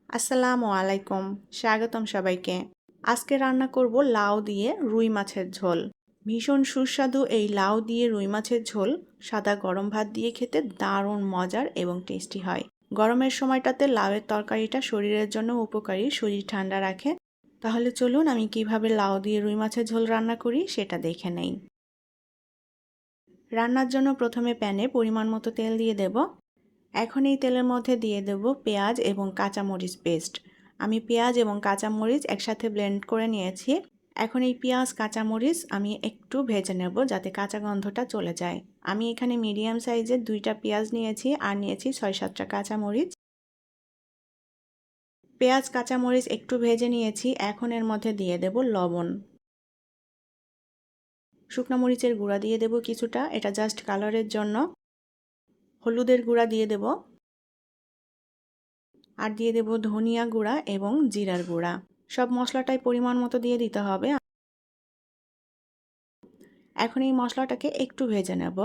আসসালামু আলাইকুম, স্বাগতম সবাইকে। আজকে রান্না করব লাউ দিয়ে রুই মাছের ঝোল। ভীষণ সুস্বাদু এই লাউ দিয়ে রুই মাছের ঝোল সাদা গরম ভাত দিয়ে খেতে দারুণ মজার এবং টেস্টি হয়। গরমের সময়টাতে লাউয়ের তরকারিটা শরীরের জন্য উপকারী, শরীর ঠান্ডা রাখে। তাহলে চলুন আমি কিভাবে লাউ দিয়ে রুই মাছের ঝোল রান্না করি সেটা দেখে নেই। রান্নার জন্য প্রথমে প্যানে পরিমাণ মতো তেল দিয়ে দেব। এখন এই তেলের মধ্যে দিয়ে দেব পেঁয়াজ এবং কাঁচামরিচ পেস্ট। আমি পেঁয়াজ এবং কাঁচামরিচ একসাথে ব্লেন্ড করে নিয়েছি। এখন এই পেঁয়াজ কাঁচামরিচ আমি একটু ভেজে নেব যাতে কাঁচা গন্ধটা চলে যায়। আমি এখানে মিডিয়াম সাইজের 2টা পেঁয়াজ নিয়েছি আর নিয়েছি 6-7টা কাঁচামরিচ। পেঁয়াজ কাঁচামরিচ একটু ভেজে নিয়েছি। এখন এর মধ্যে দিয়ে দেব লবণ, শুকনো মরিচের গুঁড়া দিয়ে দেব কিছুটা, এটা জাস্ট কালারের জন্য। হলুদের গুঁড়া দিয়ে দেব, আর দিয়ে দেব ধনিয়া গুঁড়া এবং জিরার গুঁড়া। সব মশলাটাই পরিমাণ মতো দিয়ে দিতে হবে। এখন এই মশলাটাকে একটু ভেজে নেব।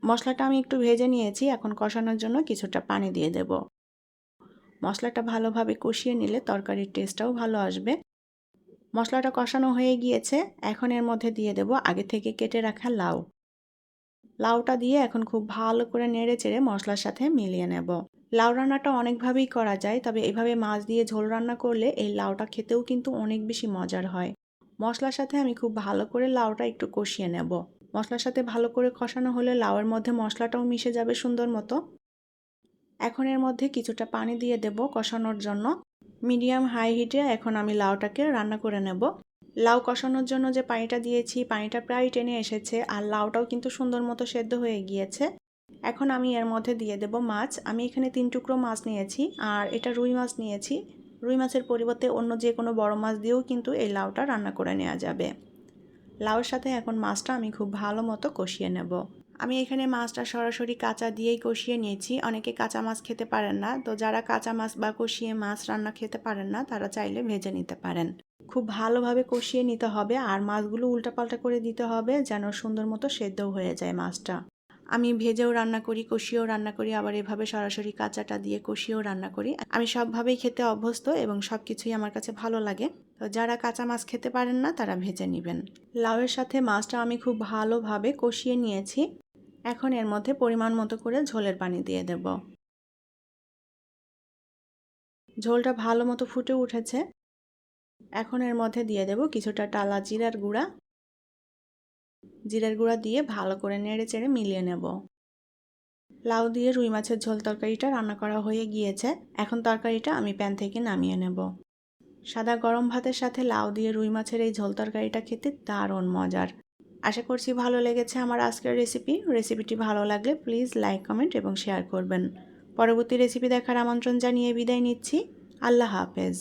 মশলাটা আমি একটু ভেজে নিয়েছি। এখন কষানোর জন্য কিছুটা পানি দিয়ে দেব। মশলাটা ভালোভাবে কষিয়ে নিলে তরকারির টেস্টটাও ভালো আসবে। মশলাটা কষানো হয়ে গিয়েছে। এখন এর মধ্যে দিয়ে দেব আগে থেকে কেটে রাখা লাউ। লাউটা দিয়ে এখন খুব ভালো করে নেড়ে চেড়ে মশলার সাথে মিলিয়ে নেব। লাউ রান্নাটা অনেকভাবেই করা যায়, তবে এভাবে মাছ দিয়ে ঝোল রান্না করলে এই লাউটা খেতেও কিন্তু অনেক বেশি মজার হয়। মশলার সাথে আমি খুব ভালো করে লাউটা একটু কষিয়ে নেব। মশলার সাথে ভালো করে কষানো হলে লাউয়ের মধ্যে মশলাটাও মিশে যাবে সুন্দর মতো। এখন এর মধ্যে কিছুটা পানি দিয়ে দেব কষানোর জন্য। মিডিয়াম হাই হিটে এখন আমি লাউটাকে রান্না করে নেব। লাউ কষানোর জন্য যে পানিটা দিয়েছি, পানিটা প্রায় টেনে এসেছে আর লাউটাও কিন্তু সুন্দর মতো সেদ্ধ হয়ে গিয়েছে। এখন আমি এর মধ্যে দিয়ে দেব মাছ। আমি এখানে 3 টুকরো মাছ নিয়েছি আর এটা রুই মাছ নিয়েছি। রুই মাছের পরিবর্তে অন্য যে কোনো বড় মাছ দিয়েও কিন্তু এই লাউটা রান্না করে নেওয়া যাবে। লাউর সাথে এখন মাছটা আমি খুব ভালো মতো কষিয়ে নেব। আমি এখানে মাছটা সরাসরি কাঁচা দিয়েই কষিয়ে নিয়েছি। অনেকে কাঁচা মাছ খেতে পারেন না, তো যারা কাঁচা মাছ বা কষিয়ে মাছ রান্না খেতে পারেন না তারা চাইলে ভেজে নিতে পারেন। খুব ভালোভাবে কষিয়ে নিতে হবে আর মাছগুলো উল্টাপাল্টা করে দিতে হবে যেন সুন্দর মতো সেদ্ধও হয়ে যায় মাছটা। আমি ভেজেও রান্না করি, কষিয়েও রান্না করি, আবার এভাবে সরাসরি কাঁচাটা দিয়ে কষিয়েও রান্না করি। আমি সবভাবেই খেতে অভ্যস্ত এবং সব কিছুই আমার কাছে ভালো লাগে। তো যারা কাঁচা মাছ খেতে পারেন না তারা ভেজে নেবেন। লাউয়ের সাথে মাছটা আমি খুব ভালোভাবে কষিয়ে নিয়েছি। এখন এর মধ্যে পরিমাণ মতো করে ঝোলের পানি দিয়ে দেব। ঝোলটা ভালো মতো ফুটে উঠেছে। এখন এর মধ্যে দিয়ে দেব কিছুটা টালা জিরার গুঁড়া। জিরার গুঁড়া দিয়ে ভালো করে নেড়ে চেড়ে মিলিয়ে নেব। লাউ দিয়ে রুই মাছের ঝোল তরকারিটা রান্না করা হয়ে গিয়েছে। এখন তরকারিটা আমি প্যান থেকে নামিয়ে নেব। সাদা গরম ভাতের সাথে লাউ দিয়ে রুই মাছের এই ঝোল তরকারিটা খেতে দারুণ মজার। আশা করছি ভালো লেগেছে আমার আজকের রেসিপিটি ভালো লাগলে প্লিজ লাইক, কমেন্ট এবং শেয়ার করবেন। পরবর্তী রেসিপি দেখার আমন্ত্রণ জানিয়ে বিদায় নিচ্ছি। আল্লাহ হাফেজ।